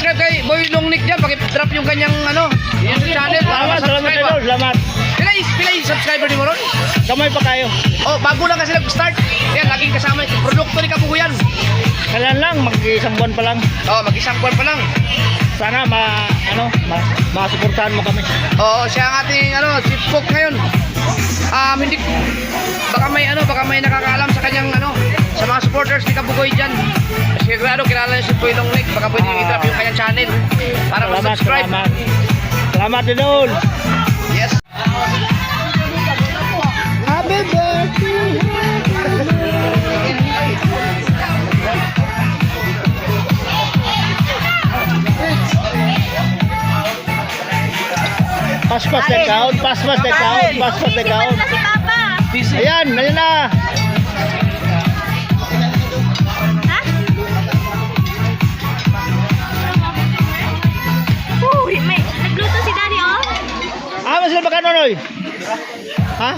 mag-subscribe kay Boy Longnick dyan. Paki-drop yung kanyang ano, YouTube channel. Salamat idol, salamat. Pilay subscriber ni mo ron. Kamay pa kayo. Oh, bago lang kasi nag-start. Yan, laging kasama ito. Produkto ni Kabuguyan. Kailan lang, mag-isang buwan pa lang. Oh, mag-isang buwan pa lang. Sana masuportahan mo kami. Oo, siya ang ating ano, chief cook ngayon. Hindi baka may nakakaalam sa kanyang ano, sa mga supporters ni Kabugoy diyan. Sigurado kilala niyo si Boy Longnick, baka pwede i-drop yung kanyang channel para mag-subscribe. Salamat idol. Yes. Happy birthday. Pas na count, pas na count. Ayan, ayun na. May nagluto si Daddy, oh. Mas sila baka nonoy? Ha?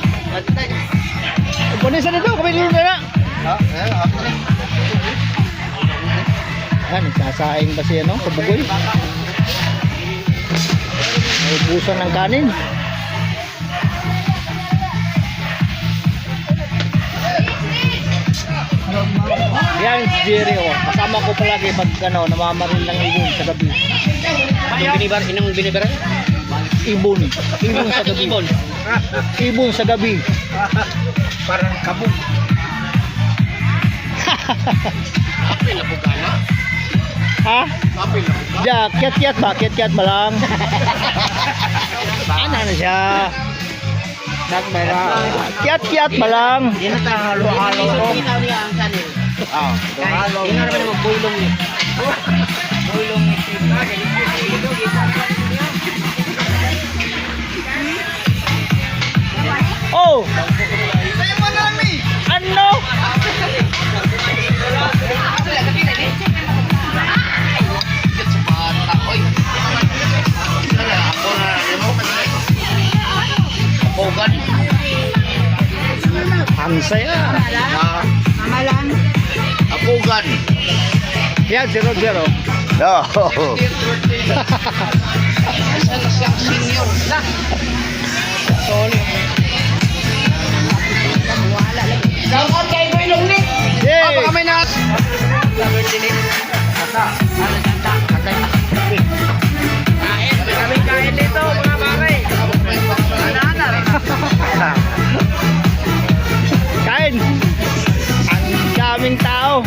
Punisan nito, kami dulu na. Nagsasaing ba siya, no? Kabugoy. May busan ng kanin. Yan, Jerry, oh. Kasama ko palagi pag namamaril ng ibon sa gabi. Inong binibaran? Ibon sa gabi. Ibon sa gabi. Parang kabog. Apil na po gana? Ha? Apil na po. Ja, kiat-kiat ba? Kiat-kiat ba lang? Ano na siya? Kiat-kiat ba lang? Hindi na tayo halo-halo ko. Halo-halo. Hindi na naman magbulong eh. Bulong eh. Oh! Ano? Ang saya. Amalan. Apugan. Yan, 0-0. No. Saan siyang senior na? Sorry. Shout kay Boy Longnick. Yay! Baka may na. Kain dito mga baray. Kain! Ang daming tao.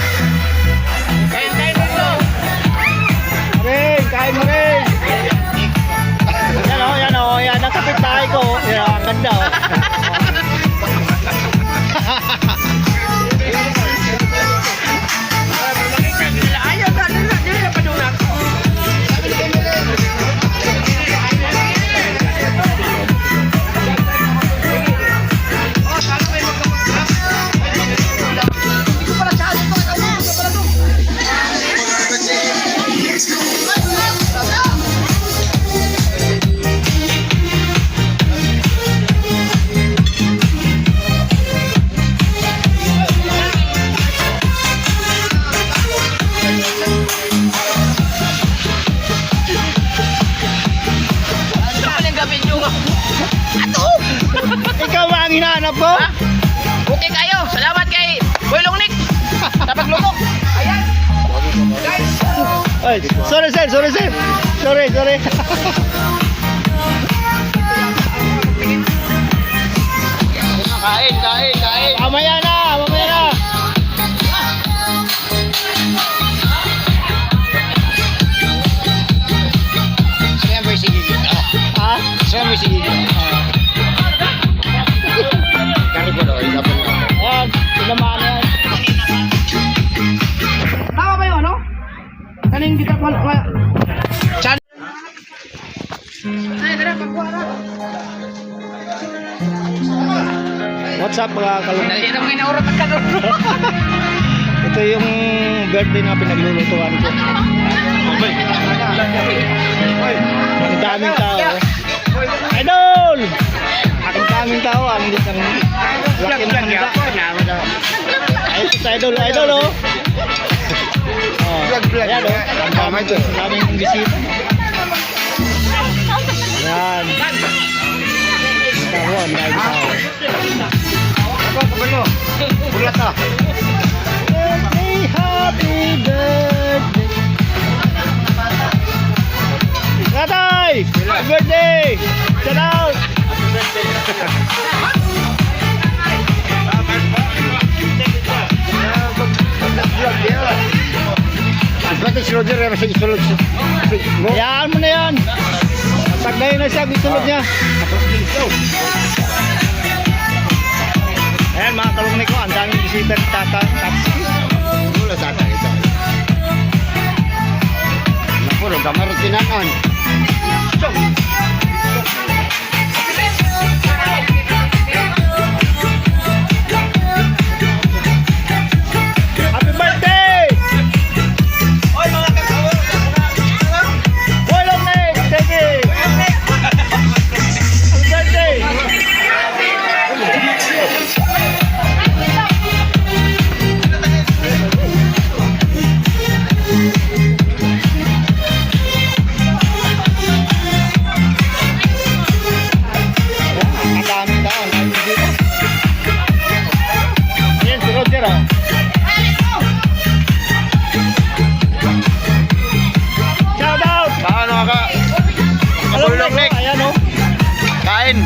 Kain dito. Kain mo rin. Yan o, yan ang kapitbahay ko. Yan ang ganda o. Ayaw ka na lang padunak. Oh, sana may magkapag-drop. Ito pala siya. Ito pala to. Ikaw ba ang hinahanap ko? Okay kayo. Salamat kay Boy Longnick. Sa pagluto. Ayan. Guys. Ay, sorry sir. Sorry. Kain. Mamaya na. Siyempre sige dito. Ha? Siyempre sige dito. Kari po daw. Ayan, tinamaan yan. Tama ba yun, ano? Kaning kita wala. Chan. Ay, tara, pagkuha na. What's up mga kalungkot? Dali na mga inaurot ang kanon. Ito yung birthday na pinaglulutuan ko. Ang daming tao. Idol! Ang daming tao. Ang laki ng handa. Ay, ito sa idol oh. mag-vlog. Ayan o. Ang dami ito. Maraming bisita. Ayan. Tama, ang dami tao. Ako, kapal mo. Bulat ka. Birthday, happy birthday. Tatay! Happy birthday! Shout out! Mag-vlog yan. Pati si Roger, masih isulod siya. Mo? Hayaan mo na yan. Taglay na siya, isulod niya. Ayan mga kalungni ko, ang daming bisita ni Tata. Wala sa akin ito. Napuro, gamar kinanon. Happy birthday! Hoy mga kasama! Hoy Longnek! Sige! Happy birthday! Ang daming tao, ang daming dito. Yan si Roger oh. Shout out! Paano ka? Alam Kapulong, mo, Nick. ayan oh. Kain.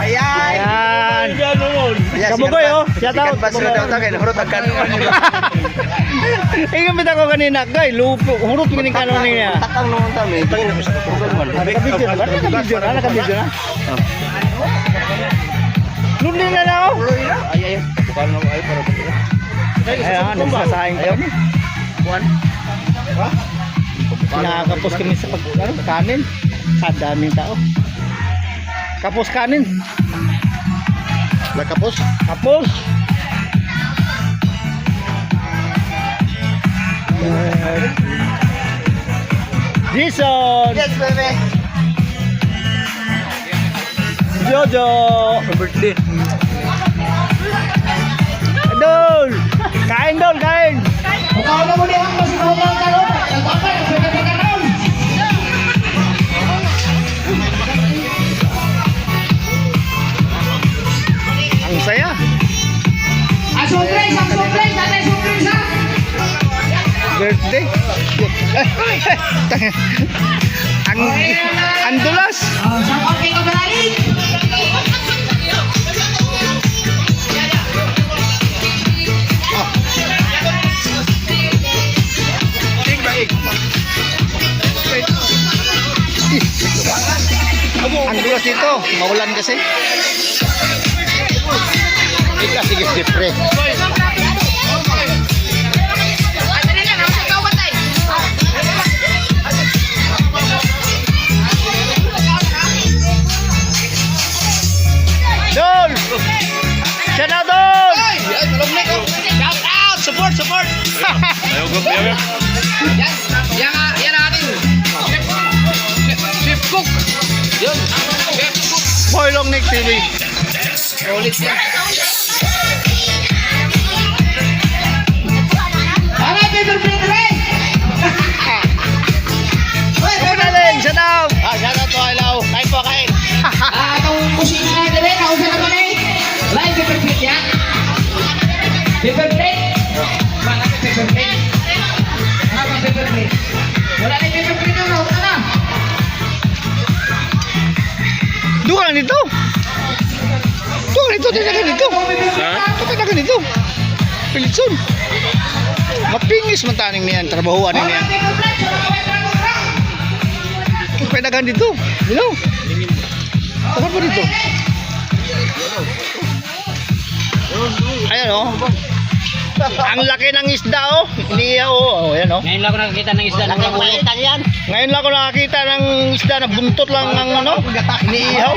Ayan. Kabugoy oh. Shout out. Ingat bita ko kanina guys. Lupo. Hurot mo ning kanon niya. Takang naman kami. Nakabidyo na ba? Nakabidyo na? Nakabidyo na? Lundi na na oh. Ay. Bukal na ay para ba? Ayan, nagsasaing kami. Kuan. Nakakapos kami sa kanin. Ang daming tao. Kapos kanin. Nakapos. Kapos. Jason. Yes, baby. Jojo. Birthday. Dol. Kain dol, kain. Mukha na mo niya ang masinaw ka ron. Nagpapay, ang pwede ka ron. Ang saya. Ang surprise, dati surprise ha. Birthday. ang dulas. Sa okay ka barali. Ang dulas dito. Maulan kasi. Ika sige sipre. Dol. Shout out Dol. Shout out! Support! Yan natin. Chef Cook. Yun. Chef Cook. Boy Longnek TV. Ulit yan. Alay, Peter Peter. Galing, shout out. Shout out to Ilaw. Kain po, kain. Itong kusina na dire, kausa na man eh. Alay, Peter Peter ya. Peter Peter. Mana Peter Peter? Apa Peter Peter? Wala ni Peter Peter no, ana. Duka na dito. Tinakan dito. Tinakan dito. Pilitson. Mapingis man taning niyan, trabahuan niyan. Pwede dagan dito. Dino. Dagan pa dito. Ayan oh. Ang laki ng isda oh. Iniihaw oh. Ayan oh. Ngayon lang ako nakakita ng isda ng labulo. Ngayon lang ako nakakita ng isda na buntot lang ng ano. Iniihaw.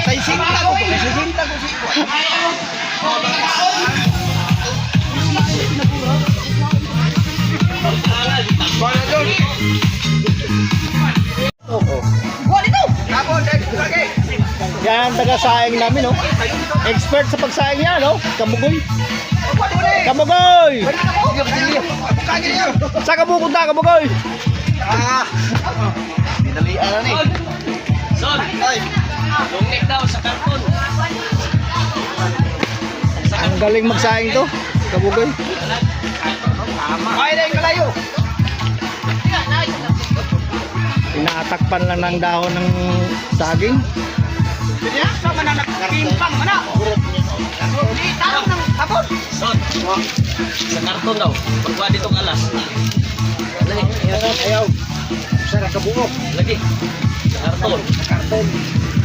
Sa isinta ko. Sa isinta ko si Yan ang taga-saing namin oh. Expert sa pagsaing yan oh. Kamugoy. Kamugoy! Sa kabukunta, Kamugoy! Dinalian na ni. Son! Lungnik daw sa karton. Ang galing magsaing to. Kamugoy. Kaya na yung kalayo. Tinatakpan lang ng dahon ng saging. Sama na nagpimpang mana. Tawag ng tapon. Son! Sa karton daw. Pagkuha ditong alas. Lagi. Ayaw. Sana kabuok. Lagi. Sa karton.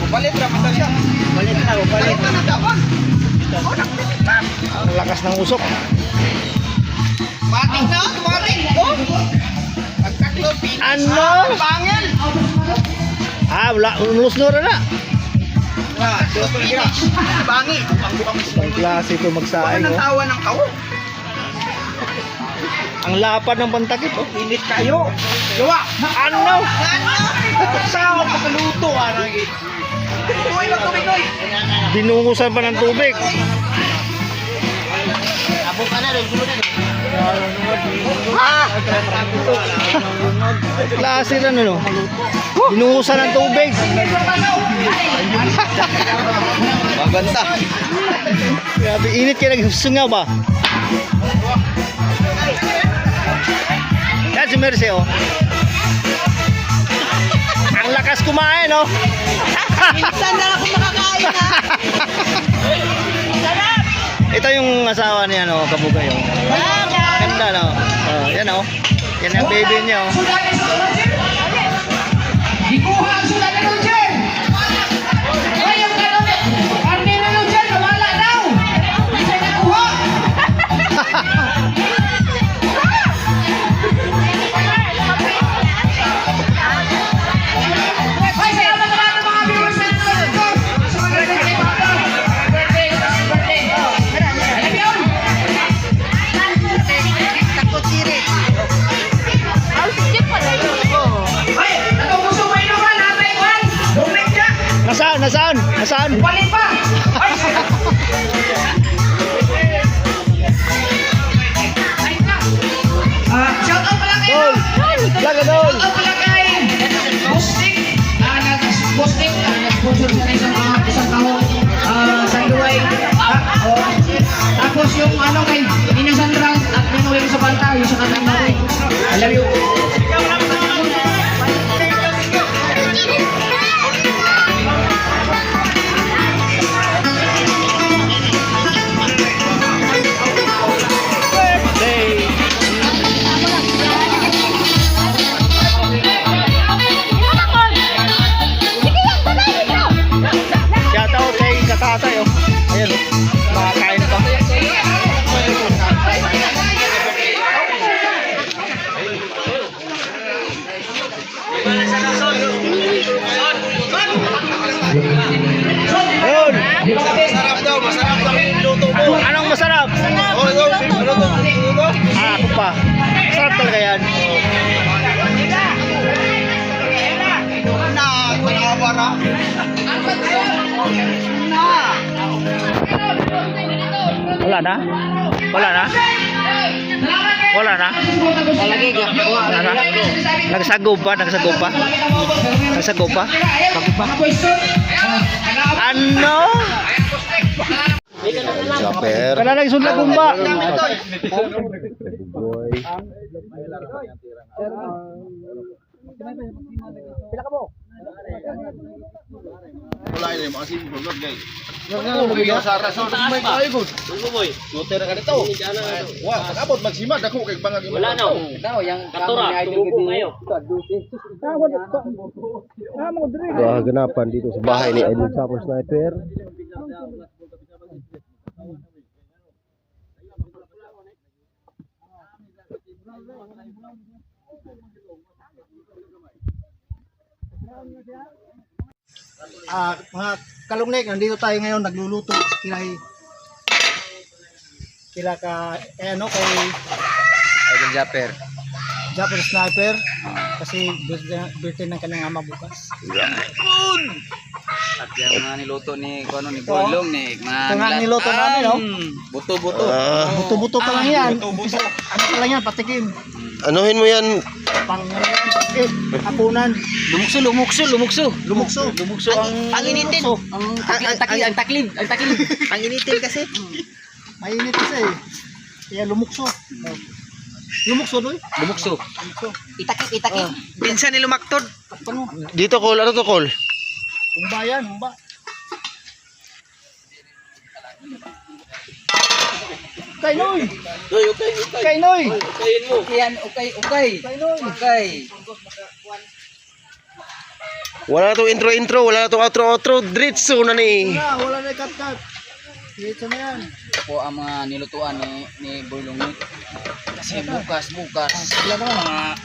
Upalit ra pa siya. Upalit na tapon. Ang lakas ng usok. Mating na, mating. Oh. Pagkaklo pinis. Ano? Bangil. Wala. Ulusno na. Bangi. Ang klase ito magsaing oh. Tawa ng tao. Ang lapad ng pantakip oh. Init kayo. Gawa. Ano? Sa pagluto arang. Tuloy lang tubig oy. Binungusan pa ng tubig. Abo ka na rin. Sumunod na. Klase na ano. Binungusan ng tubig. Maganda. Grabe, init kayo nagsungaw ba? Yan si Merce oh. Ang lakas kumain oh. Minsan na ako makakain ha. Ito yung asawa niya no, Kabugay oh. Ganda no. Oh, yan oh. Yan ang baby niya oh. Ikuha ang sulat ng Roger. Ay, yung ganun. Partner na Roger, wala daw. Isa na kuha. Ay, salamat naman ng mga viewers na ito. Sa mga birthday, papa. Birthday, birthday. Alam yun? Takot siri. Ang sikip pa na yun. Ay, natungkos yung may naman, natay kwan. Bumalik siya. Nasaan? Nasaan? Nasaan? Balik pa. Ay, shout out pala kayo. Dol! Laga dol! Shout out pala kay Bustik. Bustik, nag-sponsor siya ng isang kahong sanduay. Tapos yung ano kay Nina Sandra at Minuwing sa Banta, yung sa kanang natin. I love you. Birthday! Shout out kay Katatay oh. Ayan oh. Makakain pa. Ayun! Masarap daw yung luto mo. Anong masarap? Oh, ito, ano to? Ako pa. Masarap talaga yan. Na, panawara. Wala na? Wala na? Wala na? Wala na? Nagsagop pa? Nagsagop pa? Nagsagop pa? Ano? Chopper. Kala lang sunod kumba. Wala ini makasih bulog guys. Nga mo sa rason may kayo gud. Motor ka dito. Wa, pag-abot magsimad ako kay bangag imo. Wala na. Katura. Tumubo kayo. Ganapan dito sa bahay ni Idol Chopper Sniper. Mga kalungnek, nandito tayo ngayon nagluluto kila ka kay Idol Japper. Japper Sniper kasi birthday ng kanyang ama bukas. At yung mga niluto ni Boylong ni Ito nga niluto namin, no? Buto-buto. Buto-buto pa lang yan. Ano pa lang yan, patikim. Anuhin mo yan. Hapunan. Lumukso ang initin. Ang taklid. Ang initin kasi. Mainit kasi eh. Kaya lumukso. Lumukso doy. Lumukso. Itakip. Pinsan ni lumaktod. Ano? Dito, Col. Ano to, Col? Humba yan, humba. Kay Noy! Kay Noy! Ukayin mo. Yan, ukay. Kay Noy! Okay. Wala na to intro. Wala na to outro. Diretso na ni. Wala na cut-cut. Dito na yan. Po ang mga nilutuan ni Boylong ni. Kasi bukas Sila naman. mga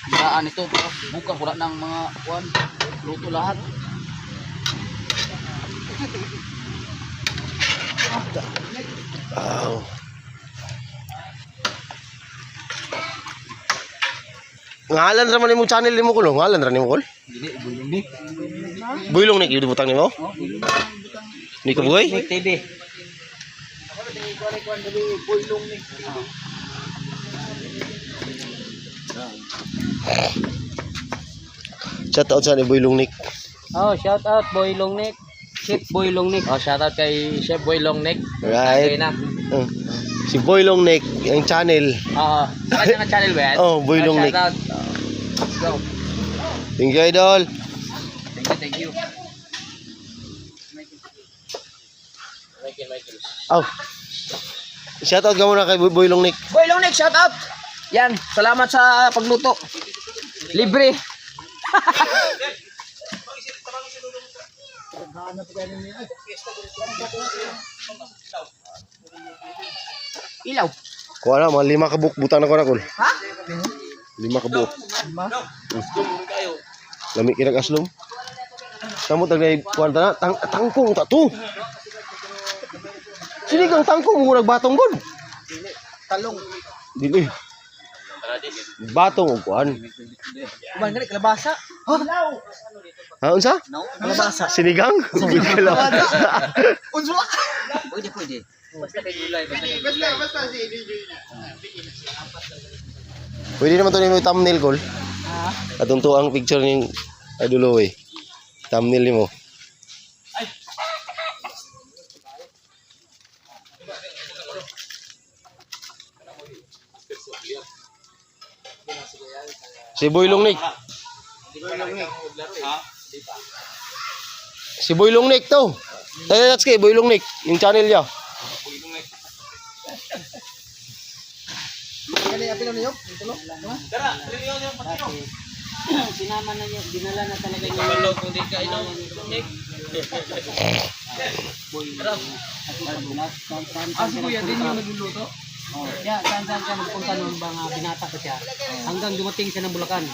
biraan ito. Bukas wala ng mga luto lahat. Wow. Ngalan ra man imong channel nimo, Col. Ngalan ra nimo, Col? Dili, Boylong ni. Buylong Nick, yung butang nimo? Ni ko bugoy? Nick TV. Shout out sa ni Buylong Nick. Oh, shout out Boylong Nick. Chef Boylong Nick. Oh, shout out kay Chef Boylong Nick. Right. Okay na. Si Boylong Nick, yung channel. Oo. Sa kanya channel ba yan? Oh, Boylong Nick. Shout out. Let's go. Thank you, idol. Thank you. Oh. Shout out ka muna kay Boylong Nick. Boylong Nick, shout out. Yan, salamat sa pagluto. Libre. Ilaw. Kuha na, mga 5 kabuk. Butang na ko na, Col. Ha? 5 kabuk. Lami kinag aslom. Kamu tagay kuan ta tangkong ta tu. Sini kang tangkong mo nagbatong gud. Talong. Dili. Batong og kuan. Kuman gali kalabasa. Ha unsa? Kalabasa. Sinigang? Kalabasa. Unsa? Pwede. Basta kay gulay. Basta si Pwede naman to nimo thumbnail, Col. Atong to ang picture ning Idoloy. Thumbnail nimo. Si Boylong Nick. Si Boylong Nick to. That's kay Boylong Nick, yung channel niya. Kani apil niyo? Ito no? Sinama na niya, dinala na talaga niya. Hello, kung di ka ino. Si Kuya din yung nagluluto? Oh, yeah, saan siya nagpunta nung mga binata ko siya. Hanggang dumating siya ng Bulacan.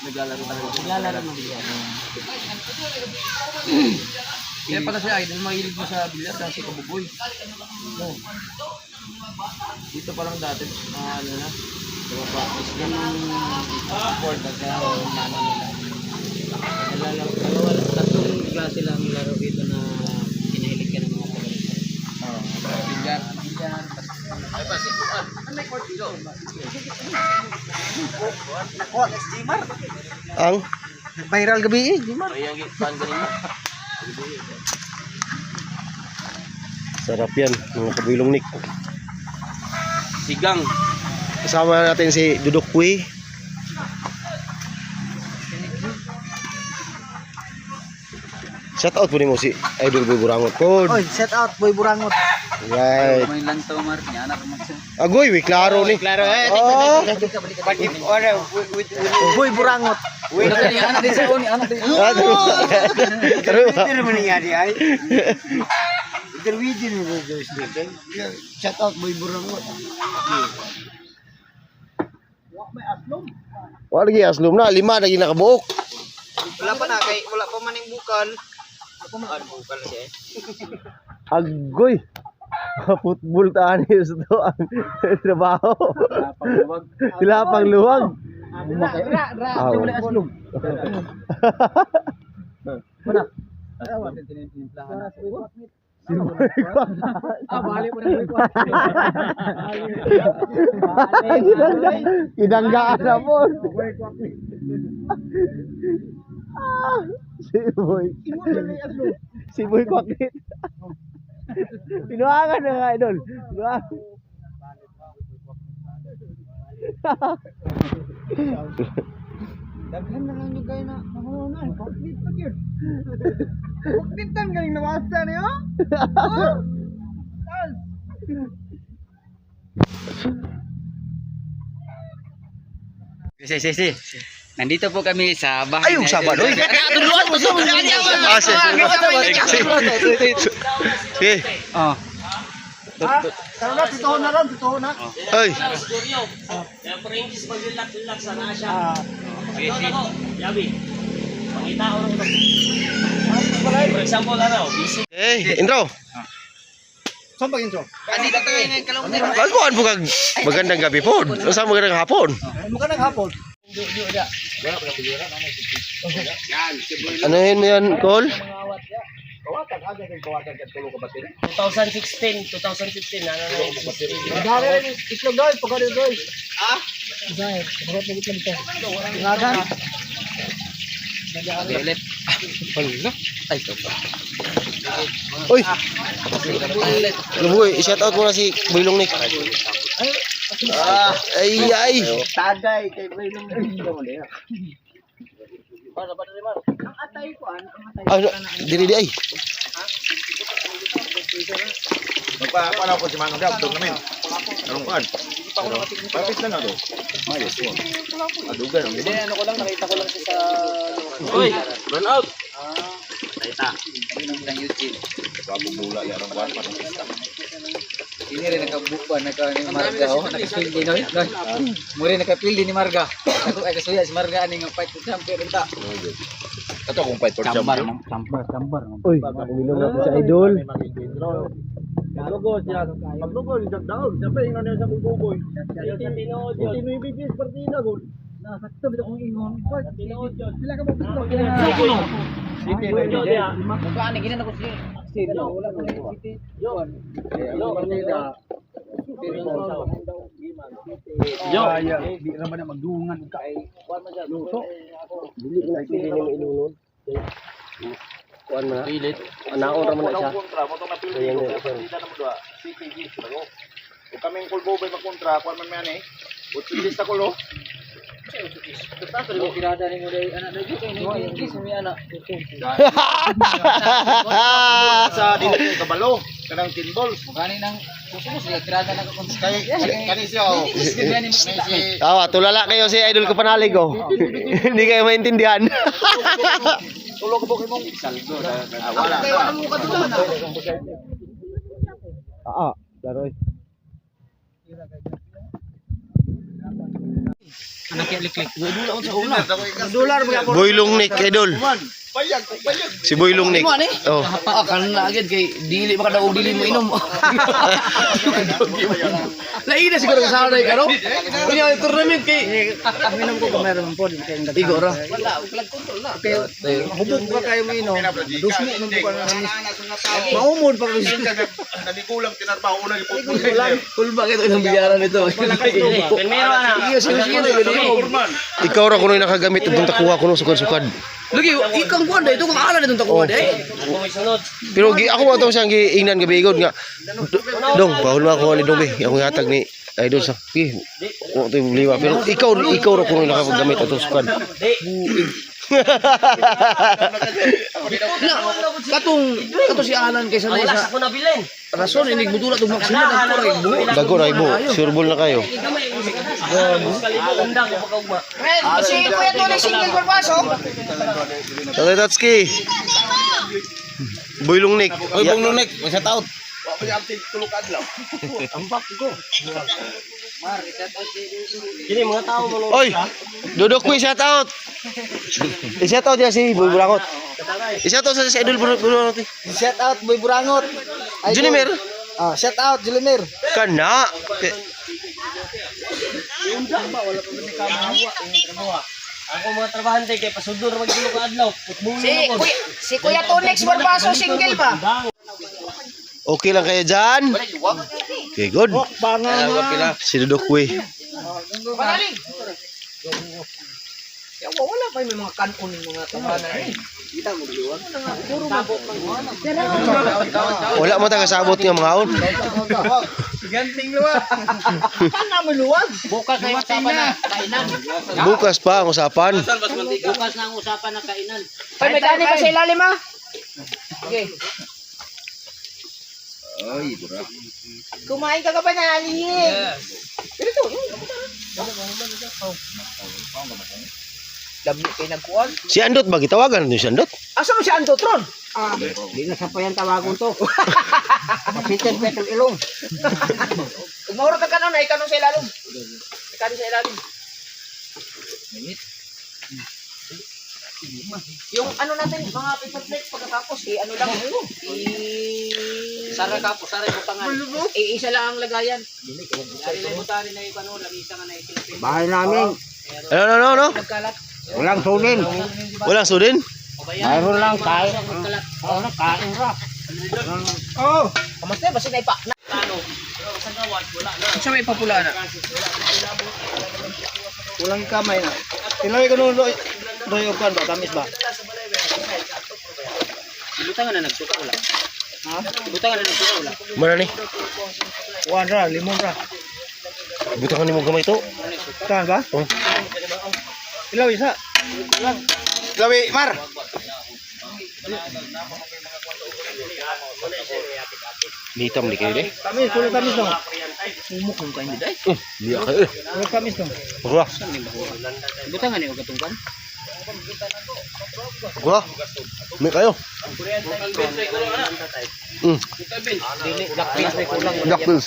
Naglalaro ng bilyar. Kaya pala siya, idol, mahilig mo sa bilyar dahil si Kabuboy. No. Dito pa lang dati, ano na, practice na ng board pagka umano nila. Tatlong klase lang laro dito na kinahilig ka ng mga pagkakas. Bilyar. Ay pa, sikuan. Ano may court dito? Nakuha, steamer. Ang Viral gabi eh, di ba? Ay, ang fan ganin mo. sarap yan, mga Kaboylong Nick. Sigang. Kasama natin si Dudok Kui. Shout out po nimo si Idol Boy Burangot. Code. Oy, set out boy Burangot. Right. May lantaw mar niya anak mo siya. Agoy, we klaro ni. Klaro eh. Oh. Boy Burangot. Anak din sa uni, anak din. Karo. naman nangyari ay. Interview din mo guys dito. Shout out boy Burangot. Wala lagi aslom na, 5 lagi nakabuok. Wala pa na kay wala pa maning bukal. Bukal siya. Agoy. Football tani sa to ang trabaho. Sila pang luwag. Ra, wala aslom. Balik mo na Idanggaan na mo. Si Boy. Si Boy Kwakit. Pinuangan na nga, idol. Pinuangan. Daghan na lang yung kayo na mahunan. Complete pa yun. Complete tan galing nawasa niyo. Si. Nandito po kami sa bahay. Ay, yung Sabado. Natuluan mo sa mga. Sige. Oh. Tara na, pituho na ron, pituho na. Ay. Eh, intro. Saan pag intro? Andito tayo ngayon kalong na. Baguan po kag magandang gabi po. Sa magandang hapon. Mukha ng hapon. Ano yun mo yan, Cole? 2015 na Dali rin, itlog guys, pagkari guys. Ah? Guys, pagkari itlog ito. Lagan. Ulit. Uy! Luboy, i-shout out mo na si Boylong Nick. Ay! Tagay, kay Braylon na rin daw ulit. Ano? Diri di ay. Magpapalaw po si Manong Dab, doon namin. Anong kan? Papis na na doon. Ayos po. Adugan. Ang ganda. Ano ko lang, nakita ko lang siya sa... Uy, run out. Papabula yan ang buwan. Panapista. Ini rin nakabuka ni Marga oh, nakapildi no. Muri nakapildi ni Marga. Ako ay kasuya si Marga ani nga fight to champion ta. Ito kung fight for champion. Uy, uminom na po sa idol. Maglugo siya. Maglugo siya daon. Siyempre, ingnan niya sa bugoy. Tinoy bigis partida gol. Nasakto bito kong ingon. Sila ka mo gusto. City na niya. Mukha ni ginan ako siya. Wala ko na city. Yo. Di naman na magdungan ka ay kuan man luto. Dili na pili mo inunod. Kuan man. Pilit. Anaon ra man na siya. Kontra mo tong napili ko. Partida na mo doa. City gis bago. Ug kaming kulbo bay magkontra, kuan man man eh. Utsis ta kulo. Tirada ni mo dai anak dai kay ni sumi anak. Sa dili kabalo, kanang 10 balls. Gani nang kusmus dia tirada na ko. Kani siya. Gani mo kita. Tawa, tulala kayo si idol ko panalig oh. Hindi kayo maintindihan. Tulo ko kay mong saldo. Wala. mo ka doon na. Laroy. Boylong Nick idol. Payag. Si Boylong Nick. Oh. Kan na agad kay dili makadaog dili mo inom. Lain na siguro sa day karo. Kunya tournament kay Minom ko kung meron po kay ang Igo ra. hubog pa kayo mo inom. Dusmo mo ko na maumod pa kasi. Nanikulang tinarbaho una yung football. Kulba kay ilang biyaran nito. Primero na. Ikaw ra kuno nakagamit itong takuha kuno sukad-sukad. Lagi ikang kuan dai ito kung ala nitong takuha dai. Pero ako mo itong siyang giingnan gabi igod nga. Dong, bahul mo ako ni Dong be. Ako yatag ni idol sa. Mo to yung liwa. Pero ikaw ra kuno nakagamit itong sukad. Katong si Alan kay sanay Wala sa ako nabilin. rason inig mudula tong maksima dagko ra ibo. Dago na ibo. Sureball na kayo. Kalibo undang ko pagkaugma. Si Kuya Tony single per pasok. Tatay Tatski. Boylong Nick. Boylong Nick, shout out. Tulog adlaw. Oy, Dudok Kuy, shout out. I-shout out ya si Boy Burangot. I-shout out sa Idol Burangot. Shout out Boy Burangot. Junimer, Ah, shout out Julimer. kana. Ako mga trabahante kay pasudor magdulo ka adlaw. Si Kuya Tonex Barbaso single ba? Okay lang kayo dyan? Okay, good. Si Dudok Kuy. Panaling. Wala pa may mga kanon mga tabanan eh. Wala mo taga sabot nga mga haon. Ganting luwag. Kan namin luwag. Bukas na yung usapan na kainan. Bukas pa ang usapan. Bukas na ang usapan na kainan. Ay, may kanin pa sa ilalim ha? Okay. Ay, bura. Kumain ka ka ba na alihin? Dami kayo nagkuhan. Si Andot ba? Gitawagan nyo si Andot? Asa mo si Ando Tron? Di na sa payan tawagon to. Kapitan Petro Ilong. Umawara ka kanon ay kanon sa ilalim. Kanon sa ilalim. Yung ano natin, mga paper plate pagkatapos, ano lang, Sara kapo, sara yung butangan. Isa lang ang lagayan. Sari na yung butangan na yung ano, lamisa nga na yung Bahay namin. Ano? nagkalat. Walang sunin. Walang sudin? Mayroon lang kain. Ano kain ra. Oh, kamusta ba sinay pa? Ano? Sa may papula na. Walang kamay na. Tinawag ko nung doy upan ba tamis ba? Butangan na nagsuka wala. Ha? Butangan na nagsuka wala. Mana ni? Kuan ra, limon ra. Butangan ni mo gamay to. Kan ba? Oh. Ilaw isa. Gawi Mar. Nitam ni kayo de. Tamis, kulo tamis dong. Sumuk kung kayo day. Liya kayo. Kulo tamis dong. Wala. Butangan ni gatungkan. Wala. May kayo. Black Pills.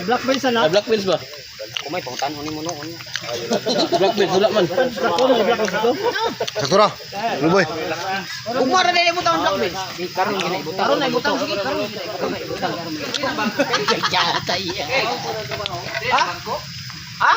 Black bean sana. Black Pills ba? Kumay pangutan ni mo noon. Black Pills, wala man. Kulo black bean to. Sakura. Luboy. Umara na yung butang black beans. Di karon gina ibutang. Karon na ibutang sige karon gina ibutang. Ya tayo. Ha? Ha?